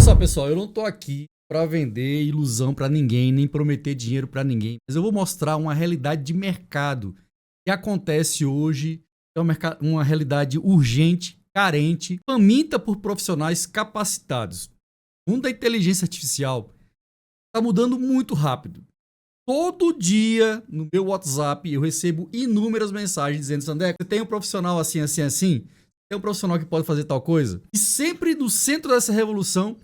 só, pessoal, eu não tô aqui para vender ilusão para ninguém, nem prometer dinheiro para ninguém, mas eu vou mostrar uma realidade de mercado que acontece hoje, é uma realidade urgente, carente, faminta por profissionais capacitados. O mundo da inteligência artificial está mudando muito rápido. Todo dia no meu WhatsApp eu recebo inúmeras mensagens dizendo: Sandeco, você tem um profissional assim, assim, assim? Tem um profissional que pode fazer tal coisa? E sempre no centro dessa revolução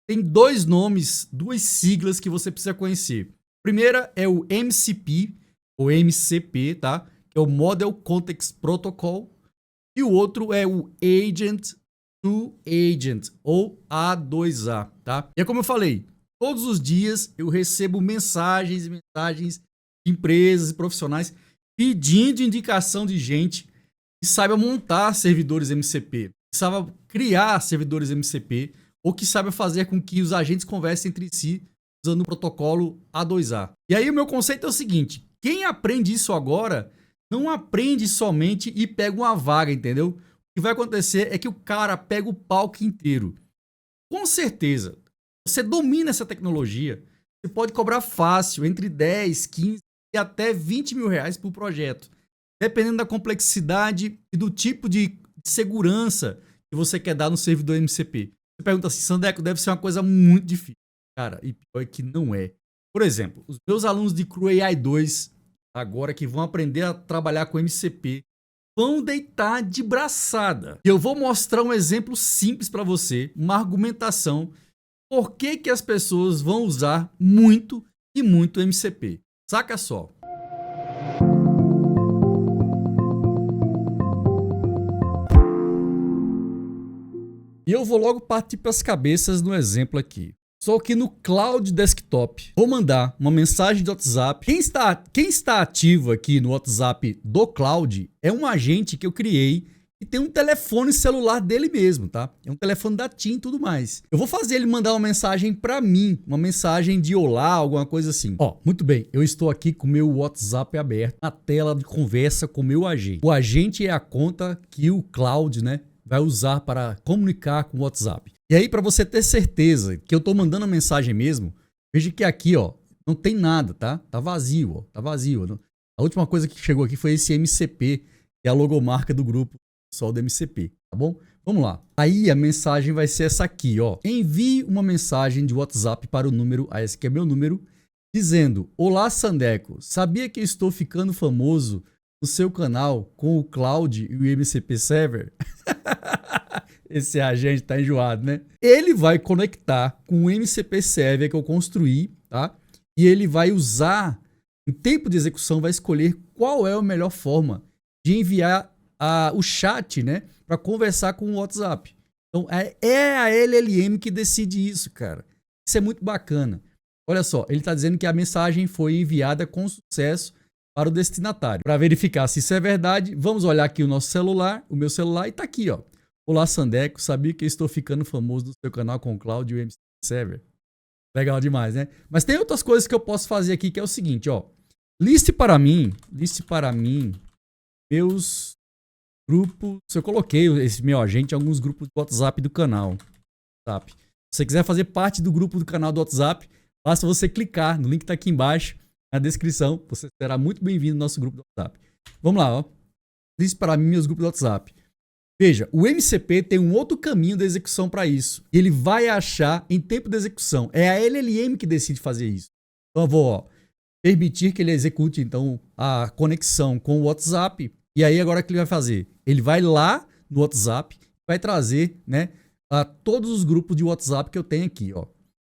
tem dois nomes, duas siglas que você precisa conhecer. A primeira é o MCP, ou MCP, tá? Que é o Model Context Protocol. E o outro é o Agent to Agent, ou A2A, tá? E é como eu falei, todos os dias eu recebo mensagens de empresas e profissionais pedindo indicação de gente que saiba montar servidores MCP, que saiba criar servidores MCP, ou que saiba fazer com que os agentes conversem entre si usando o protocolo A2A. E aí o meu conceito é o seguinte: quem aprende isso agora não aprende somente e pega uma vaga, entendeu? O que vai acontecer é que o cara pega o palco inteiro. Com certeza, você domina essa tecnologia, você pode cobrar fácil entre 10, 15 e até 20 mil reais por projeto, dependendo da complexidade e do tipo de segurança que você quer dar no servidor MCP. Você pergunta assim: Sandeco, deve ser uma coisa muito difícil. Cara, e pior é que não é. Por exemplo, os meus alunos de CrewAI 2, agora que vão aprender a trabalhar com MCP, vão deitar de braçada. E eu vou mostrar um exemplo simples para você, uma argumentação, por que que as pessoas vão usar muito e muito MCP. Saca só. E eu vou logo partir para as cabeças no exemplo aqui. Só que no Cloud Desktop, vou mandar uma mensagem de WhatsApp. Quem está ativo aqui no WhatsApp do Cloud é um agente que eu criei e tem um telefone celular dele mesmo, tá? É um telefone da TIM e tudo mais. Eu vou fazer ele mandar uma mensagem para mim, uma mensagem de olá, alguma coisa assim. Ó, muito bem, eu estou aqui com o meu WhatsApp aberto, na tela de conversa com o meu agente. O agente é a conta que o Cloud, né, vai usar para comunicar com o WhatsApp. E aí, para você ter certeza que eu tô mandando a mensagem mesmo, veja que aqui, ó, não tem nada, tá? Tá vazio, ó, tá vazio. A última coisa que chegou aqui foi esse MCP, que é a logomarca do grupo pessoal do MCP, tá bom? Vamos lá. Aí a mensagem vai ser essa aqui, ó. Envie uma mensagem de WhatsApp para o número, esse aqui é meu número, dizendo: Olá, Sandeco, sabia que eu estou ficando famoso no seu canal com o Cloud e o MCP Server? Esse agente tá enjoado, né? Ele vai conectar com o MCP Server que eu construí, tá? E ele vai usar, em tempo de execução, vai escolher qual é a melhor forma de enviar o chat, né? Para conversar com o WhatsApp. Então, é a LLM que decide isso, cara. Isso é muito bacana. Olha só, ele tá dizendo que a mensagem foi enviada com sucesso para o destinatário. Para verificar se isso é verdade, vamos olhar aqui o nosso celular, o meu celular, e tá aqui, ó. Olá, Sandeco, sabia que eu estou ficando famoso no seu canal com o Cloud e o MCP Server? Legal demais, né? Mas tem outras coisas que eu posso fazer aqui, que é o seguinte, ó. Liste para mim meus grupos. Eu coloquei esse meu agente em alguns grupos do WhatsApp do canal. WhatsApp. Se você quiser fazer parte do grupo do canal do WhatsApp, basta você clicar no link que tá aqui embaixo, na descrição. Você será muito bem-vindo no nosso grupo do WhatsApp. Vamos lá, ó. Liste para mim meus grupos do WhatsApp. Veja, o MCP tem um outro caminho de execução para isso. Ele vai achar em tempo de execução. É a LLM que decide fazer isso. Então eu vou, ó, permitir que ele execute então a conexão com o WhatsApp. E aí agora o que ele vai fazer? Ele vai lá no WhatsApp, vai trazer, né, a todos os grupos de WhatsApp que eu tenho aqui, ó.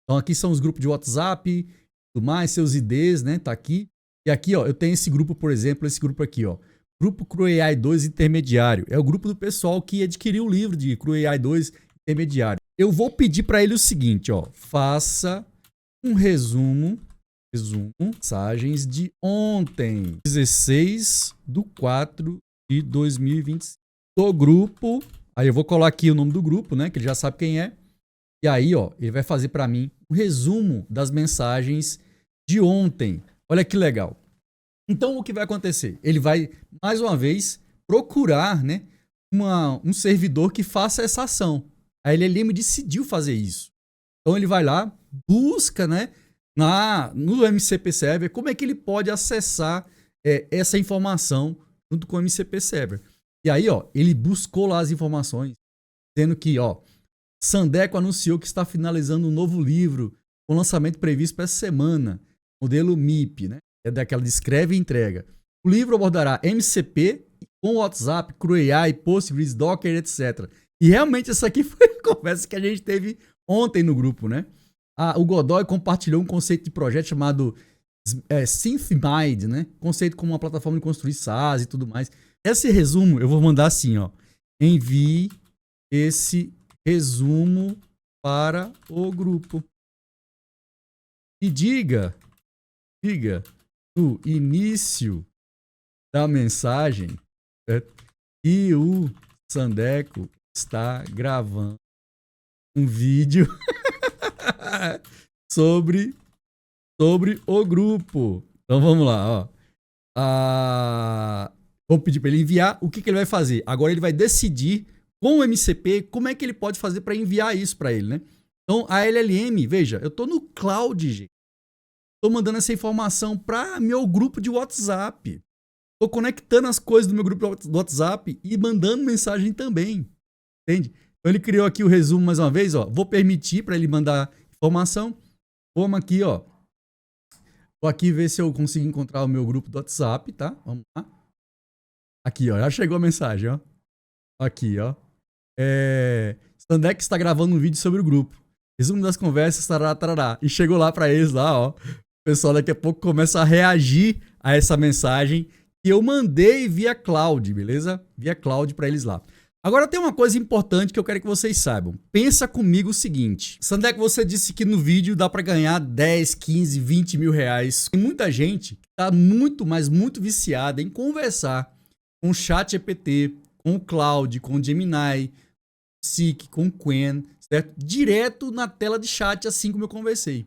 Então aqui são os grupos de WhatsApp, tudo mais, seus IDs, né, tá aqui. E aqui, ó, eu tenho esse grupo, por exemplo, esse grupo aqui, ó. Grupo CrewAI 2 Intermediário. É o grupo do pessoal que adquiriu o livro de CrewAI 2 Intermediário. Eu vou pedir para ele o seguinte, ó. Faça um resumo, mensagens de ontem, 16/4/2025. Do grupo, aí eu vou colar aqui o nome do grupo, né, que ele já sabe quem é. E aí, ó, ele vai fazer para mim um resumo das mensagens de ontem. Olha que legal. Então, o que vai acontecer? Ele vai, mais uma vez, procurar, né, um servidor que faça essa ação. A LLM decidiu fazer isso. Então ele vai lá, busca, né, no MCP Server, como é que ele pode acessar essa informação junto com o MCP Server. E aí, ó, ele buscou lá as informações, dizendo que, ó, Sandeco anunciou que está finalizando um novo livro, com lançamento previsto para essa semana, modelo MIP, né? É daquela de escreve e entrega. O livro abordará MCP com WhatsApp, CrewAI, Postgres, Docker, etc. E realmente essa aqui foi a conversa que a gente teve ontem no grupo, né? O Godoy compartilhou um conceito de projeto chamado SynthMind, né? Conceito como uma plataforma de construir SaaS e tudo mais. Esse resumo eu vou mandar assim, ó. Envie esse resumo para o grupo. E diga no início da mensagem, certo? Que o Sandeco está gravando um vídeo sobre o grupo. Então vamos lá, ó. Vou pedir para ele enviar. O que ele vai fazer? Agora ele vai decidir com o MCP como é que ele pode fazer para enviar isso para ele, né? Então a LLM, veja, eu tô no cloud, gente. Tô mandando essa informação para meu grupo de WhatsApp. Tô conectando as coisas do meu grupo do WhatsApp e mandando mensagem também. Entende? Então ele criou aqui o resumo mais uma vez, ó. Vou permitir para ele mandar informação. Vamos aqui, ó. Vou aqui ver se eu consigo encontrar o meu grupo do WhatsApp, tá? Vamos lá. Aqui, ó. Já chegou a mensagem, ó. Aqui, ó. Sandeco está gravando um vídeo sobre o grupo. Resumo das conversas, tarará. E chegou lá para eles lá, ó. O pessoal daqui a pouco começa a reagir a essa mensagem que eu mandei via cloud, beleza? Via cloud para eles lá. Agora tem uma coisa importante que eu quero que vocês saibam. Pensa comigo o seguinte. Sandeco, você disse que no vídeo dá para ganhar 10, 15, 20 mil reais. Tem muita gente que tá muito, mas muito viciada em conversar com o ChatGPT, com o Claude, com o Gemini, Seek, com o Qwen, certo? Direto na tela de chat, assim como eu conversei.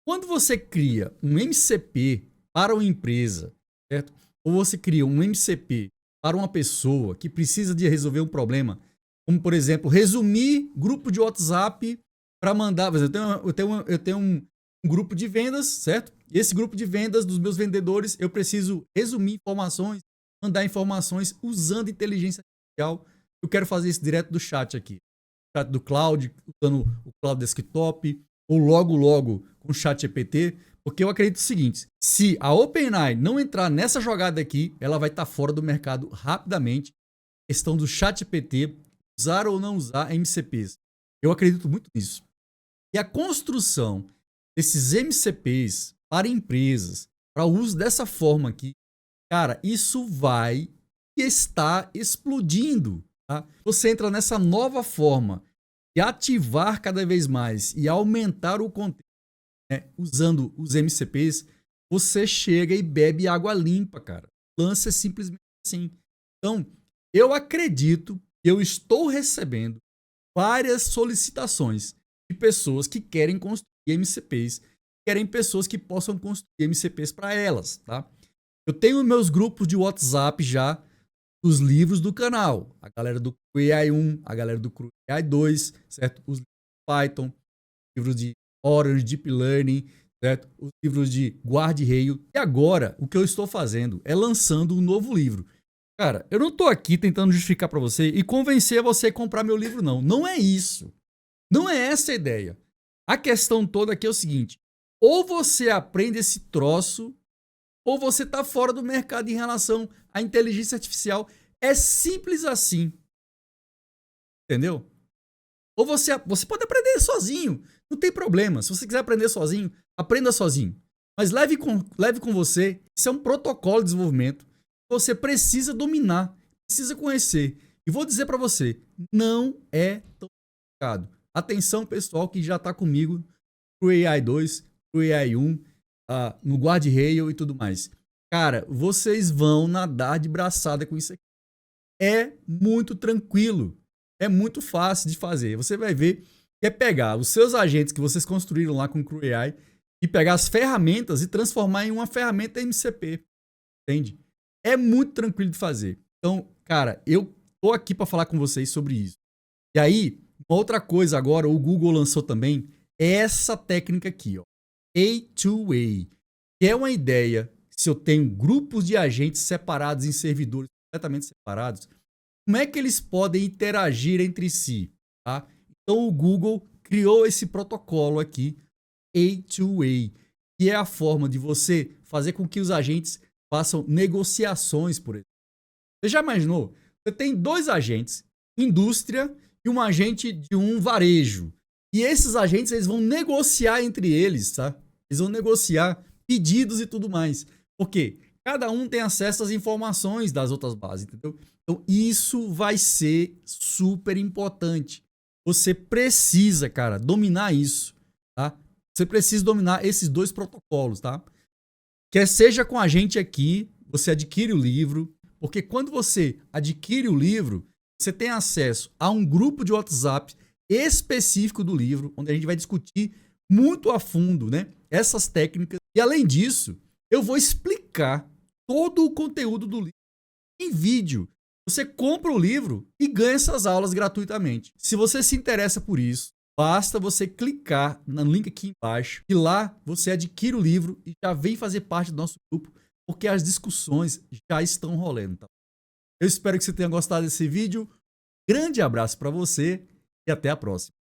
Quando você cria um MCP para uma empresa, certo? Ou você cria um MCP para uma pessoa que precisa de resolver um problema, como, por exemplo, resumir grupo de WhatsApp para mandar... Eu tenho um grupo de vendas, certo? E esse grupo de vendas dos meus vendedores, eu preciso resumir informações, mandar informações usando inteligência artificial. Eu quero fazer isso direto do chat aqui. Chat do Cloud, usando o Cloud Desktop, ou logo com o chat GPT, porque eu acredito o seguinte, se a OpenAI não entrar nessa jogada aqui, ela vai estar fora do mercado rapidamente. Questão do chat GPT, usar ou não usar MCPs. Eu acredito muito nisso. E a construção desses MCPs para empresas, para uso dessa forma aqui, cara, isso vai estar explodindo. Tá? Você entra nessa nova forma de ativar cada vez mais e aumentar o conteúdo, né, usando os MCPs, você chega e bebe água limpa, cara. O lance é simplesmente assim. Então, eu acredito que eu estou recebendo várias solicitações de pessoas que querem construir MCPs, querem pessoas que possam construir MCPs para elas, tá? Eu tenho meus grupos de WhatsApp já dos livros do canal. A galera do CrewAI 1, a galera do CrewAI 2, certo? Os livros de Python, livros de Orange, Deep Learning, certo? Os livros de Guardrail. E agora, o que eu estou fazendo é lançando um novo livro. Cara, eu não estou aqui tentando justificar para você e convencer você a comprar meu livro, não. Não é isso. Não é essa a ideia. A questão toda aqui é o seguinte. Ou você aprende esse troço, ou você está fora do mercado em relação à inteligência artificial. É simples assim. Entendeu? Ou você pode aprender sozinho. Não tem problema. Se você quiser aprender sozinho, aprenda sozinho. Mas leve com você. Isso é um protocolo de desenvolvimento. Você precisa dominar. Precisa conhecer. E vou dizer para você, não é tão complicado. Atenção, pessoal que já está comigo no AI 2, no AI 1, no Guardrail e tudo mais. Cara, vocês vão nadar de braçada com isso aqui. É muito tranquilo. É muito fácil de fazer. Você vai ver que é pegar os seus agentes que vocês construíram lá com o CrewAI e pegar as ferramentas e transformar em uma ferramenta MCP. Entende? É muito tranquilo de fazer. Então, cara, eu tô aqui para falar com vocês sobre isso. E aí, uma outra coisa agora, o Google lançou também essa técnica aqui, ó, A2A, que é uma ideia, se eu tenho grupos de agentes separados em servidores completamente separados, como é que eles podem interagir entre si, tá? Então o Google criou esse protocolo aqui, A2A, que é a forma de você fazer com que os agentes façam negociações, por exemplo. Você já imaginou? Você tem dois agentes, indústria e um agente de um varejo. E esses agentes eles vão negociar entre eles, tá? Eles vão negociar pedidos e tudo mais. Por quê? Cada um tem acesso às informações das outras bases, entendeu? Então isso vai ser super importante. Você precisa, cara, dominar isso, tá? Você precisa dominar esses dois protocolos, tá? Quer seja com a gente aqui, você adquire o livro, porque quando você adquire o livro, você tem acesso a um grupo de WhatsApp específico do livro, onde a gente vai discutir muito a fundo, né, essas técnicas. E além disso, eu vou explicar todo o conteúdo do livro em vídeo. Você compra o livro e ganha essas aulas gratuitamente. Se você se interessa por isso, basta você clicar no link aqui embaixo e lá você adquire o livro e já vem fazer parte do nosso grupo, porque as discussões já estão rolando. Tá? Eu espero que você tenha gostado desse vídeo. Grande abraço para você e até a próxima.